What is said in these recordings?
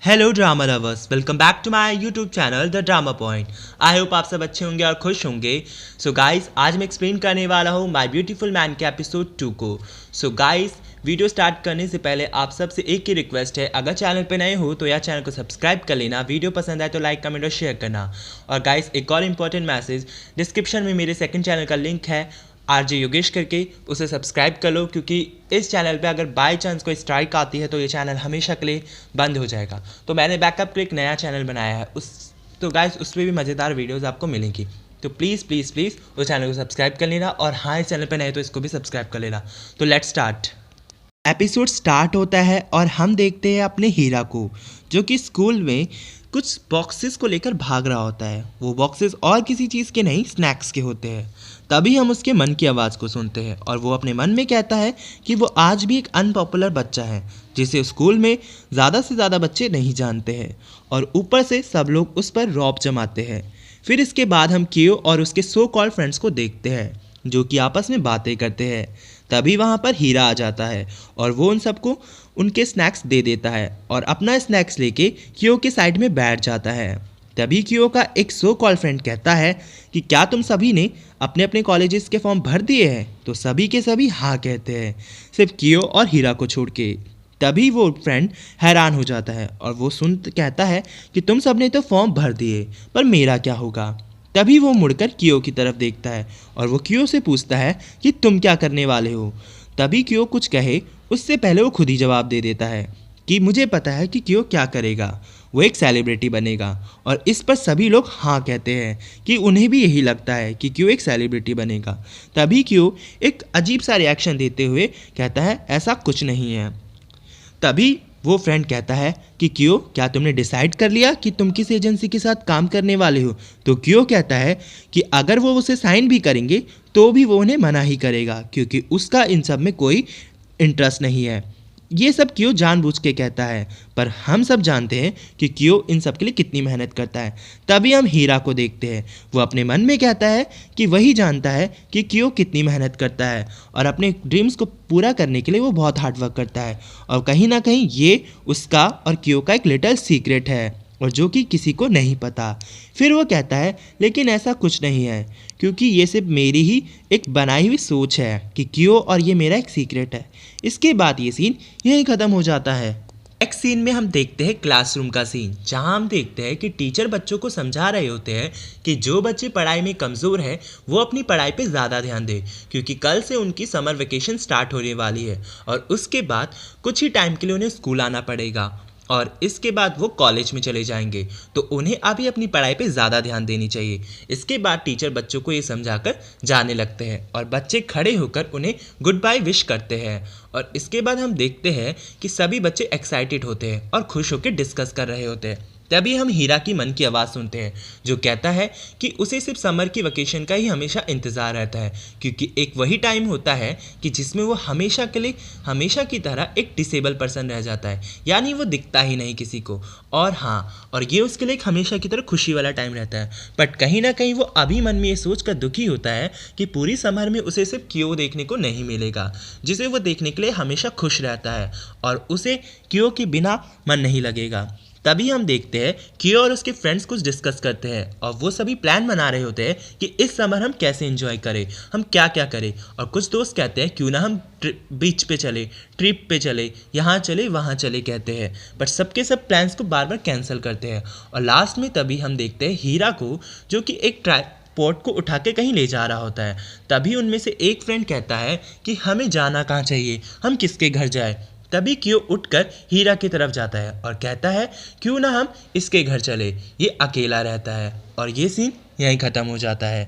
Hello drama lovers, welcome back to my YouTube channel the drama point. I hope आप सब अच्छे होंगे और खुश होंगे। सो गाइस, आज मैं एक्सप्लेन करने वाला हूँ माय ब्यूटीफुल मैन के एपिसोड 2 को। सो गाइस, वीडियो स्टार्ट करने से पहले आप सबसे एक ही रिक्वेस्ट है, अगर चैनल पे नए हो तो यार चैनल को सब्सक्राइब कर लेना, वीडियो पसंद आए तो लाइक कमेंट और शेयर करना। और गाइस, एक और इम्पॉर्टेंट मैसेज, डिस्क्रिप्शन में मेरे सेकंड चैनल का लिंक है आरजे योगेश करके, उसे सब्सक्राइब कर लो, क्योंकि इस चैनल पे अगर बाय चांस कोई स्ट्राइक आती है तो ये चैनल हमेशा के लिए बंद हो जाएगा। तो मैंने बैकअप के लिए एक नया चैनल बनाया है, तो गाइस उस पर भी मज़ेदार वीडियोस आपको मिलेंगी। तो प्लीज़ प्लीज़ प्लीज़ उस चैनल को सब्सक्राइब कर लेना, और हाँ, इस चैनल पे नए तो इसको भी सब्सक्राइब कर लेना। तो लेट्स स्टार्ट। एपिसोड स्टार्ट होता है और हम देखते हैं अपने हीरा को, जो कि स्कूल में कुछ बॉक्सेस को लेकर भाग रहा होता है। वो बॉक्सेस और किसी चीज़ के नहीं, स्नैक्स के होते हैं। तभी हम उसके मन की आवाज़ को सुनते हैं और वो अपने मन में कहता है कि वो आज भी एक अनपॉपुलर बच्चा है, जिसे स्कूल में ज़्यादा से ज़्यादा बच्चे नहीं जानते हैं, और ऊपर से सब लोग उस पर रौब जमाते हैं। फिर इसके बाद हम कियो और उसके सो कॉल्ड फ्रेंड्स को देखते हैं, जो कि आपस में बातें करते हैं। तभी वहाँ पर हीरा आ जाता है और वो उन सबको उनके स्नैक्स दे देता है और अपना स्नैक्स लेके कियो के साइड में बैठ जाता है। तभी कियो का एक सो कॉल फ्रेंड कहता है कि क्या तुम सभी ने अपने अपने कॉलेजेस के फॉर्म भर दिए हैं? तो सभी के सभी हाँ कहते हैं, सिर्फ कियो और हीरा को छोड़ के। तभी वो फ्रेंड हैरान हो जाता है और वो कहता है कि तुम सब ने तो फॉर्म भर दिए, पर मेरा क्या होगा? तभी वो मुड़कर कियो की तरफ देखता है और वो कियो से पूछता है कि तुम क्या करने वाले हो। तभी कियो कुछ कहे उससे पहले वो खुद ही जवाब दे देता है कि मुझे पता है कि कियो क्या करेगा, वो एक सेलिब्रिटी बनेगा। और इस पर सभी लोग हाँ कहते हैं कि उन्हें भी यही लगता है कि कियो एक सेलिब्रिटी बनेगा। तभी कियो एक अजीब सा रिएक्शन देते हुए कहता है ऐसा कुछ नहीं है। तभी वो फ्रेंड कहता है कि कियो, क्या तुमने डिसाइड कर लिया कि तुम किस एजेंसी के साथ काम करने वाले हो? तो कियो कहता है कि अगर वो उसे साइन भी करेंगे तो भी वो उन्हें मना ही करेगा, क्योंकि उसका इन सब में कोई इंटरेस्ट नहीं है। ये सब कियो जानबूझ के कहता है, पर हम सब जानते हैं कि कियो इन सब के लिए कितनी मेहनत करता है। तभी हम हीरा को देखते हैं, वो अपने मन में कहता है कि वही जानता है कि कियो कितनी मेहनत करता है और अपने ड्रीम्स को पूरा करने के लिए वो बहुत हार्ड वर्क करता है, और कहीं ना कहीं ये उसका और कियो का एक लिटिल सीक्रेट है, और जो कि किसी को नहीं पता। फिर वो कहता है लेकिन ऐसा कुछ नहीं है, क्योंकि ये सिर्फ मेरी ही एक बनाई हुई सोच है कि कियो और ये मेरा एक सीक्रेट है। इसके बाद ये सीन यहीं ख़त्म हो जाता है। नेक्स्ट सीन में हम देखते हैं क्लासरूम का सीन, जहां हम देखते हैं कि टीचर बच्चों को समझा रहे होते हैं कि जो बच्चे पढ़ाई में कमज़ोर हैं वो अपनी पढ़ाई पे ज़्यादा ध्यान दें, क्योंकि कल से उनकी समर वेकेशन स्टार्ट होने वाली है और उसके बाद कुछ ही टाइम के लिए उन्हें स्कूल आना पड़ेगा, और इसके बाद वो कॉलेज में चले जाएंगे, तो उन्हें अभी अपनी पढ़ाई पे ज़्यादा ध्यान देनी चाहिए। इसके बाद टीचर बच्चों को ये समझाकर जाने लगते हैं और बच्चे खड़े होकर उन्हें गुड बाय विश करते हैं। और इसके बाद हम देखते हैं कि सभी बच्चे एक्साइटेड होते हैं और खुश होकर डिस्कस कर रहे होते हैं। तभी हम हीरा की मन की आवाज़ सुनते हैं, जो कहता है कि उसे सिर्फ समर की वेकेशन का ही हमेशा इंतज़ार रहता है, क्योंकि एक वही टाइम होता है कि जिसमें वो हमेशा के लिए हमेशा की तरह एक डिसेबल पर्सन रह जाता है, यानी वो दिखता ही नहीं किसी को। और हाँ, और ये उसके लिए एक हमेशा की तरह खुशी वाला टाइम रहता है। बट कहीं ना कहीं वो अभी मन में ये सोच कर दुखी होता है कि पूरी समर में उसे सिर्फ कियो देखने को नहीं मिलेगा, जिसे वो देखने के लिए हमेशा खुश रहता है, और उसे कियो के बिना मन नहीं लगेगा। तभी हम देखते हैं कियो और उसके फ्रेंड्स कुछ डिस्कस करते हैं और वो सभी प्लान बना रहे होते हैं कि इस समर हम कैसे एंजॉय करें, हम क्या क्या करें। और कुछ दोस्त कहते हैं क्यों ना हम बीच पे चले, ट्रिप पे चले, यहाँ चले वहाँ चले कहते हैं, बट सबके सब प्लान्स को बार बार कैंसिल करते हैं। और लास्ट में तभी हम देखते हैं हीरा को, जो कि एक ट्राइपॉड को उठा के कहीं ले जा रहा होता है। तभी उनमें से एक फ्रेंड कहता है कि हमें जाना कहाँ चाहिए, हम किसके घर जाए। तभी कियो उठकर हीरा की तरफ जाता है और कहता है क्यों ना हम इसके घर चले, ये अकेला रहता है। और ये सीन यहीं ख़त्म हो जाता है।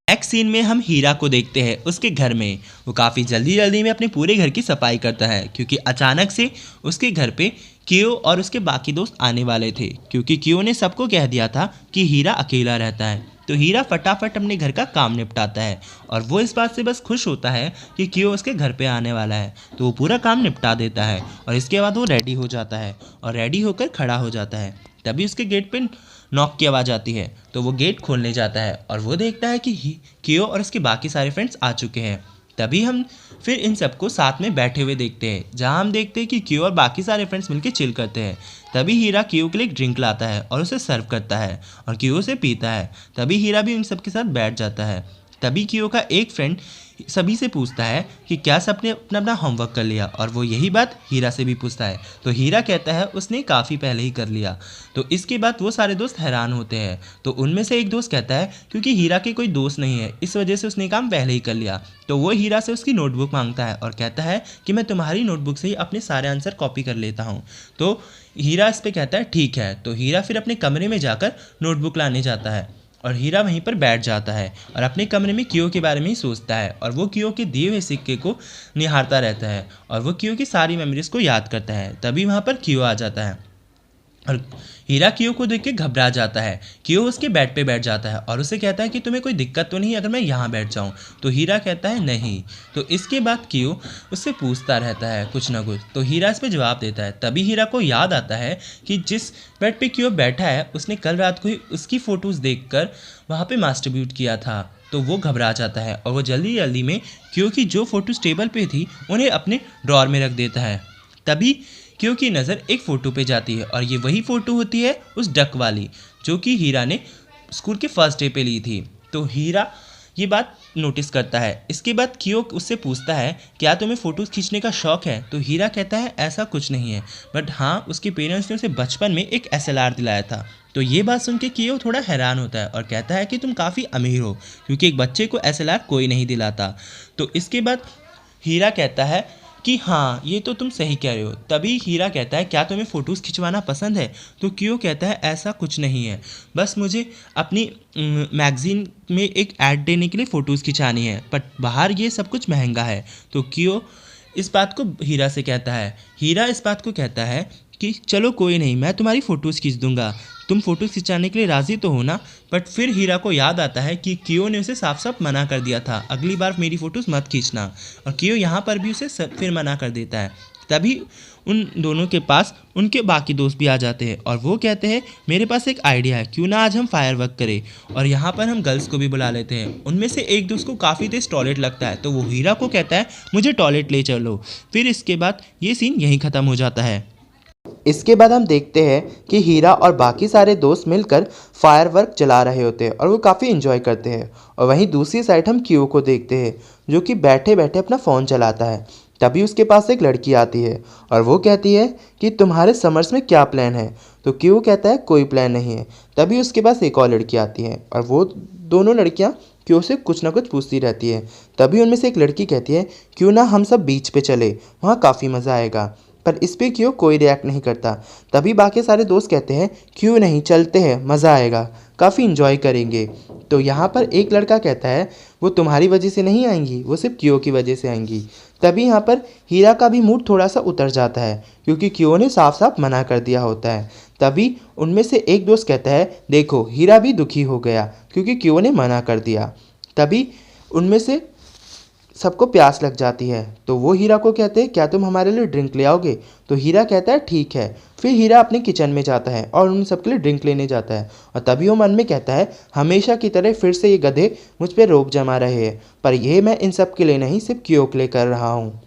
नेक्स्ट सीन में हम हीरा को देखते हैं उसके घर में। वो काफ़ी जल्दी जल्दी में अपने पूरे घर की सफाई करता है, क्योंकि अचानक से उसके घर पे कियो और उसके बाकी दोस्त आने वाले थे, क्योंकि कियो ने सबको कह दिया था कि हीरा अकेला रहता है। तो हीरा फटाफट अपने घर का काम निपटाता है और वो इस बात से बस खुश होता है कि कियो उसके घर पे आने वाला है, तो वो पूरा काम निपटा देता है। और इसके बाद वो रेडी हो जाता है और रेडी होकर खड़ा हो जाता है। तभी उसके गेट पे नॉक की आवाज़ आती है, तो वो गेट खोलने जाता है और वो देखता है कि कियो और उसके बाकी सारे फ्रेंड्स आ चुके हैं। तभी हम फिर इन सबको साथ में बैठे हुए देखते हैं, जहाँ हम देखते हैं कि क्यू और बाकी सारे फ्रेंड्स मिलकर चिल करते हैं। तभी हीरा क्यू के लिए एक ड्रिंक लाता है और उसे सर्व करता है और क्यू उसे पीता है। तभी हीरा भी उन सब के साथ बैठ जाता है। तभी क्यू का एक फ्रेंड सभी से पूछता है कि क्या सबने अपना अपना होमवर्क कर लिया, और वो यही बात हीरा से भी पूछता है। तो हीरा कहता है उसने काफ़ी पहले ही कर लिया। तो इसके बाद वो सारे दोस्त हैरान होते हैं। तो उनमें से एक दोस्त कहता है क्योंकि हीरा के कोई दोस्त नहीं है, इस वजह से उसने काम पहले ही कर लिया। तो वो हीरा से उसकी नोटबुक मांगता है और कहता है कि मैं तुम्हारी नोटबुक से ही अपने सारे आंसर कॉपी कर लेता हूँ। तो हीरा इस पर कहता है ठीक है। तो हीरा फिर अपने कमरे में जाकर नोटबुक लाने जाता है और हीरा वहीं पर बैठ जाता है और अपने कमरे में कियो के बारे में ही सोचता है, और वो कियो के दिए हुए सिक्के को निहारता रहता है और वो कियो की सारी मेमोरीज को याद करता है। तभी वहाँ पर कियो आ जाता है और हीरा कियो को देख के घबरा जाता है। कियो उसके बेड पे बैठ जाता है और उसे कहता है कि तुम्हें कोई दिक्कत तो नहीं अगर मैं यहाँ बैठ जाऊँ। तो हीरा कहता है नहीं। तो इसके बाद कियो उससे पूछता रहता है कुछ ना कुछ, तो हीरा इस पर जवाब देता है। तभी हीरा को याद आता है कि जिस बेड पे कियो बैठा है उसने कल रात को ही उसकी फ़ोटोज़ देखकर वहाँ पे मास्टरब्यूट किया था। तो वो घबरा जाता है और वो जल्दी जल्दी में कियो की जो फ़ोटोज़ टेबल पे थी उन्हें अपने ड्रॉर में रख देता है। तभी क्यू की नज़र एक फ़ोटो पे जाती है और ये वही फ़ोटो होती है उस डक वाली, जो कि हीरा ने स्कूल के फर्स्ट डे पे ली थी। तो हीरा ये बात नोटिस करता है। इसके बाद क्यू उससे पूछता है क्या तुम्हें फ़ोटोज़ खींचने का शौक़ है। तो हीरा कहता है ऐसा कुछ नहीं है, बट हाँ उसके पेरेंट्स ने उसे बचपन में एक SLR दिलाया था। तो ये बात सुन के कियो थोड़ा हैरान होता है और कहता है कि तुम काफ़ी अमीर हो, क्योंकि एक बच्चे को SLR कोई नहीं दिलाता। तो इसके बाद हीरा कहता है कि हाँ ये तो तुम सही कह रहे हो। तभी हीरा कहता है क्या तुम्हें फ़ोटोज़ खिंचवाना पसंद है। तो कियो कहता है ऐसा कुछ नहीं है, बस मुझे अपनी मैगज़ीन में एक ऐड देने के लिए फ़ोटोज़ खिंचानी है, बट बाहर ये सब कुछ महंगा है। तो कियो इस बात को हीरा से कहता है। हीरा इस बात को कहता है कि चलो कोई नहीं, मैं तुम्हारी फ़ोटोज़ खींच दूंगा, तुम फ़ोटोज़ खिंचाने के लिए राज़ी तो हो ना। बट फिर हीरा को याद आता है कि कियो ने उसे साफ साफ मना कर दिया था अगली बार मेरी फ़ोटोज़ मत खींचना, और कियो यहाँ पर भी उसे फिर मना कर देता है। तभी उन दोनों के पास उनके बाकी दोस्त भी आ जाते हैं और वो कहते हैं मेरे पास एक आइडिया है, क्यों ना आज हम फायर वर्क करें, और यहाँ पर हम गर्ल्स को भी बुला लेते हैं। उनमें से एक दोस्त को काफ़ी तेज़ टॉयलेट लगता है, तो वो हीरा को कहता है मुझे टॉयलेट ले चलो। फिर इसके बाद ये सीन यहीं ख़त्म हो जाता है। इसके बाद हम देखते हैं कि हीरा और बाकी सारे दोस्त मिलकर फायरवर्क जला रहे होते हैं और वो काफ़ी इन्जॉय करते हैं। और वहीं दूसरी साइड हम क्यू को देखते हैं जो कि बैठे बैठे अपना फ़ोन चलाता है। तभी उसके पास एक लड़की आती है और वो कहती है कि तुम्हारे समर्स में क्या प्लान है। तो क्यू कहता है कोई प्लान नहीं है। तभी उसके पास एक और लड़की आती है और वो दोनों लड़कियां क्यू से कुछ ना कुछ पूछती रहती है। तभी उनमें से एक लड़की कहती है क्यों ना हम सब बीच पे चले, वहाँ काफ़ी मज़ा आएगा। पर इस पे क्यों कोई रिएक्ट नहीं करता। तभी बाकी सारे दोस्त कहते हैं क्यों नहीं, चलते हैं, मज़ा आएगा, काफ़ी इन्जॉय करेंगे। तो यहाँ पर एक लड़का कहता है वो तुम्हारी वजह से नहीं आएंगी, वो सिर्फ क्यों की वजह से आएंगी। तभी यहाँ पर हीरा का भी मूड थोड़ा सा उतर जाता है क्योंकि क्यों ने साफ साफ मना कर दिया होता है। तभी उनमें से एक दोस्त कहता है देखो हीरा भी दुखी हो गया क्योंकि क्यों ने मना कर दिया। तभी उनमें से सबको प्यास लग जाती है, तो वो हीरा को कहते हैं क्या तुम हमारे लिए ड्रिंक ले आओगे। तो हीरा कहता है ठीक है। फिर हीरा अपने किचन में जाता है और उन सबके लिए ड्रिंक लेने जाता है और तभी वो मन में कहता है हमेशा की तरह फिर से ये गधे मुझ पर रोब जमा रहे हैं, पर यह मैं इन सब के लिए नहीं सिर्फ क्यों के लिए कर रहा हूँ।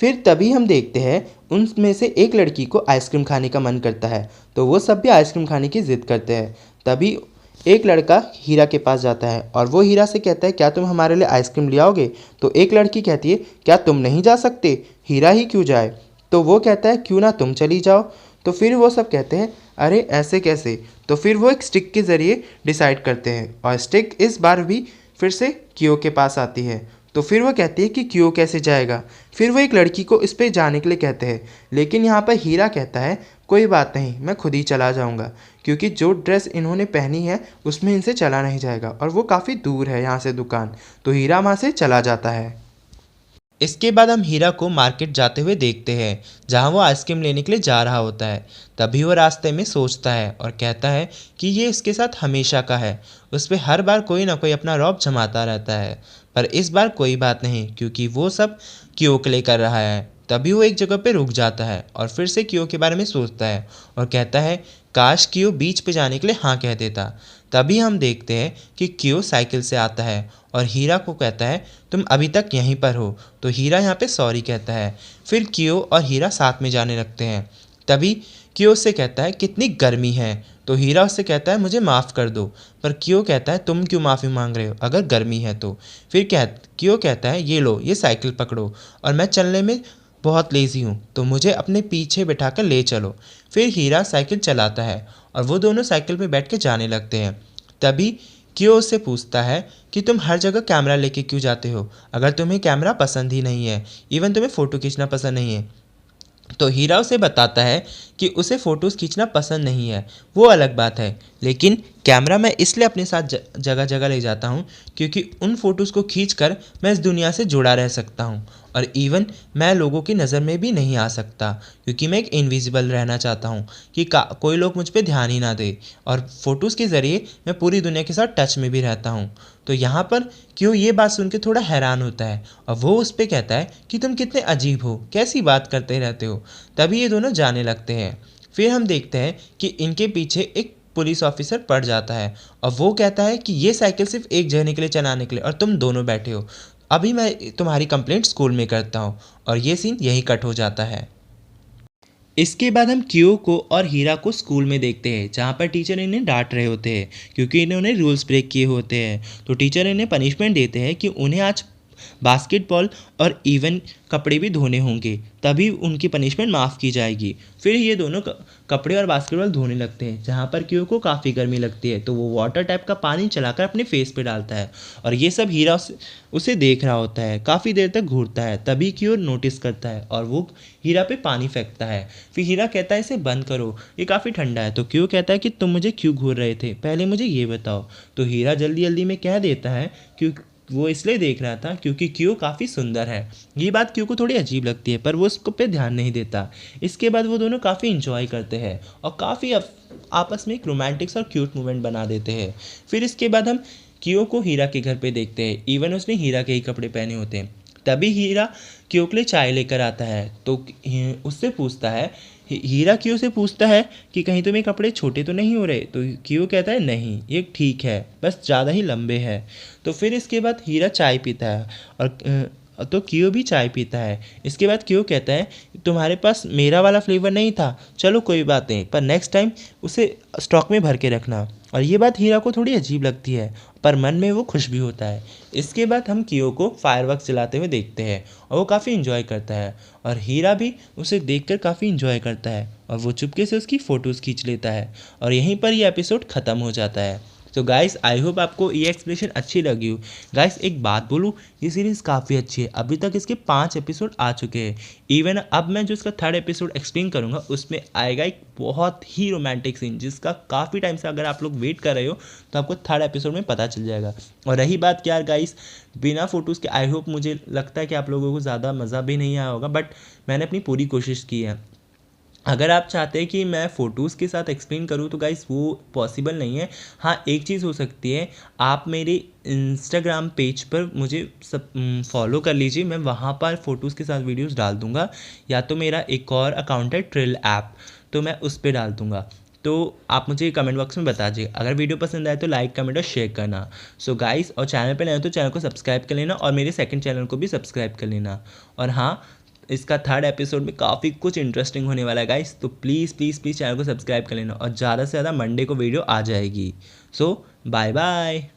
फिर तभी हम देखते हैं उनमें से एक लड़की को आइसक्रीम खाने का मन करता है, तो वो सब भी आइसक्रीम खाने की ज़िद करते हैं। तभी एक लड़का हीरा के पास जाता है और वो हीरा से कहता है क्या तुम हमारे लिए आइसक्रीम ले आओगे। तो एक लड़की कहती है क्या तुम नहीं जा सकते, हीरा ही क्यों जाए। तो वो कहता है क्यों ना तुम चली जाओ। तो फिर वो सब कहते हैं अरे ऐसे कैसे। तो फिर वो एक स्टिक के ज़रिए डिसाइड करते हैं और स्टिक इस बार भी फिर से क्यों के पास आती है। तो फिर वो कहती है कि क्यों कैसे जाएगा। फिर वो एक लड़की को इस पे जाने के लिए कहते हैं, लेकिन यहाँ पर हीरा कहता है कोई बात नहीं, मैं खुद ही चला जाऊँगा क्योंकि जो ड्रेस इन्होंने पहनी है उसमें इनसे चला नहीं जाएगा और वो काफ़ी दूर है यहाँ से दुकान। तो हीरा वहाँ से चला जाता है। इसके बाद हम हीरा को मार्केट जाते हुए देखते हैं जहाँ वो आइसक्रीम लेने के लिए जा रहा होता है। तभी वो रास्ते में सोचता है और कहता है कि ये इसके साथ हमेशा का है, उस पर हर बार कोई ना कोई अपना रौब जमाता रहता है। पर इस बार कोई बात नहीं क्योंकि वो सब क्यों के लिए कर रहा है। तभी वो एक जगह पे रुक जाता है और फिर से क्यों के बारे में सोचता है और कहता है काश क्यों बीच पे जाने के लिए हाँ कह देता। तभी हम देखते हैं कि क्यो साइकिल से आता है और हीरा को कहता है तुम अभी तक यहीं पर हो। तो हीरा यहाँ पे सॉरी कहता है। फिर क्यो और हीरा साथ में जाने लगते हैं। तभी क्यो उससे कहता है कितनी गर्मी है। तो हीरा उससे कहता है मुझे माफ़ कर दो। पर क्यो कहता है तुम क्यों माफ़ी मांग रहे हो अगर गर्मी है तो। फिर क्यो कहता है ये लो ये साइकिल पकड़ो और मैं चलने में बहुत लेज़ी हूँ तो मुझे अपने पीछे बिठाकर ले चलो। फिर हीरा साइकिल चलाता है और वो दोनों साइकिल पे बैठ के जाने लगते हैं। तभी क्यो उससे पूछता है कि तुम हर जगह कैमरा लेके क्यों जाते हो अगर तुम्हें कैमरा पसंद ही नहीं है, इवन तुम्हें फ़ोटो खींचना पसंद नहीं है। तो हीरा उसे बताता है कि उसे फ़ोटोज़ खींचना पसंद नहीं है, वो अलग बात है, लेकिन कैमरा मैं इसलिए अपने साथ जगह जगह ले जाता हूँ क्योंकि उन फ़ोटोज़ को खींचकर मैं इस दुनिया से जुड़ा रह सकता हूँ और इवन मैं लोगों की नज़र में भी नहीं आ सकता क्योंकि मैं एक इनविजिबल रहना चाहता हूँ कि कोई लोग मुझ पर ध्यान ही ना दे और फ़ोटोज़ के ज़रिए मैं पूरी दुनिया के साथ टच में भी रहता हूँ। तो यहाँ पर क्यों ये बात सुन के थोड़ा हैरान होता है और वो उस पर कहता है कि तुम कितने अजीब हो, कैसी बात करते रहते हो। तभी ये दोनों जाने लगते हैं। फिर हम देखते हैं कि इनके पीछे एक पुलिस ऑफिसर पड़ जाता है और वो कहता है कि ये साइकिल सिर्फ एक जने के लिए चलाने के लिए और तुम दोनों बैठे हो, अभी मैं तुम्हारी कंप्लेंट स्कूल में करता हूँ। और ये सीन यहीं कट हो जाता है। इसके बाद हम क्यो को और हीरा को स्कूल में देखते हैं जहाँ पर टीचर इन्हें डांट रहे होते हैं क्योंकि इन्होंने रूल्स ब्रेक किए होते हैं। तो टीचर इन्हें पनिशमेंट देते हैं कि उन्हें आज बास्केटबॉल और इवन कपड़े भी धोने होंगे, तभी उनकी पनिशमेंट माफ़ की जाएगी। फिर ये दोनों कपड़े और बास्केटबॉल धोने लगते हैं जहाँ पर क्यो को काफ़ी गर्मी लगती है तो वो वाटर टैप का पानी चलाकर अपने फेस पे डालता है और ये सब हीरा उसे देख रहा होता है, काफ़ी देर तक घूरता है। तभी क्यो नोटिस करता है और वो हीरा पे पानी फेंकता है। फिर हीरा कहता है इसे बंद करो, ये काफ़ी ठंडा है। तो क्यो कहता है कि तुम मुझे क्यों घूर रहे थे, पहले मुझे ये बताओ। तो हीरा जल्दी जल्दी में कह देता है क्यों वो इसलिए देख रहा था क्योंकि क्यो काफ़ी सुंदर है। ये बात क्यो को थोड़ी अजीब लगती है पर वो उसको पे ध्यान नहीं देता। इसके बाद वो दोनों काफ़ी इंजॉय करते हैं और काफ़ी आपस में एक रोमांटिक और क्यूट मोमेंट बना देते हैं। फिर इसके बाद हम क्यो को हीरा के घर पे देखते हैं, इवन उसने हीरा के ही कपड़े पहने होते हैं। तभी हीरा क्यो के लिए चाय लेकर आता है तो उससे पूछता है, हीरा क्यो से पूछता है कि कहीं तुम्हें कपड़े छोटे तो नहीं हो रहे। तो क्यो कहता है नहीं ये ठीक है, बस ज़्यादा ही लंबे हैं। तो फिर इसके बाद हीरा चाय पीता है और तो क्यो भी चाय पीता है। इसके बाद क्यो कहता है तुम्हारे पास मेरा वाला फ्लेवर नहीं था, चलो कोई बात नहीं, पर नेक्स्ट टाइम उसे स्टॉक में भर के रखना। और ये बात हीरा को थोड़ी अजीब लगती है पर मन में वो खुश भी होता है। इसके बाद हम क्यो को फायरवर्क्स चलाते हुए देखते हैं और वो काफ़ी इन्जॉय करता है और हीरा भी उसे देखकर काफ़ी इन्जॉय करता है और वो चुपके से उसकी फ़ोटोज़ खींच लेता है और यहीं पर ये एपिसोड ख़त्म हो जाता है। तो गाइस आई होप आपको ये एक्सप्लेनेशन अच्छी लगी हो। गाइस एक बात बोलूँ, ये सीरीज़ काफ़ी अच्छी है, अभी तक इसके 5 एपिसोड आ चुके हैं। इवन अब मैं जो इसका 3rd एपिसोड एक्सप्लेन करूँगा उसमें आएगा एक बहुत ही रोमांटिक सीन जिसका काफ़ी टाइम से अगर आप लोग वेट कर रहे हो तो आपको 3rd एपिसोड में पता चल जाएगा। और रही बात क्या गाइस बिना फ़ोटोज़ के, आई होप मुझे लगता है कि आप लोगों को ज़्यादा मज़ा भी नहीं आया होगा, बट मैंने अपनी पूरी कोशिश की है। अगर आप चाहते हैं कि मैं फ़ोटोज़ के साथ एक्सप्लेन करूँ तो गाइस वो पॉसिबल नहीं है। हाँ एक चीज़ हो सकती है, आप मेरे इंस्टाग्राम पेज पर मुझे फॉलो कर लीजिए, मैं वहाँ पर फ़ोटोज़ के साथ वीडियोस डाल दूँगा, या तो मेरा एक और अकाउंट है ट्रिल ऐप, तो मैं उस पर डाल दूँगा। तो आप मुझे कमेंट बॉक्स में बता दीजिए। अगर वीडियो पसंद आए तो लाइक कमेंट और शेयर करना। सो गाइस और चैनल पर नए हो तो चैनल को सब्सक्राइब कर लेना और मेरे सेकंड चैनल को भी सब्सक्राइब कर लेना। और हाँ इसका 3rd एपिसोड में काफ़ी कुछ इंटरेस्टिंग होने वाला है गाइस, तो प्लीज़ प्लीज़ प्लीज़ चैनल को सब्सक्राइब कर लेना और ज़्यादा से ज़्यादा मंडे को वीडियो आ जाएगी। सो बाय बाय।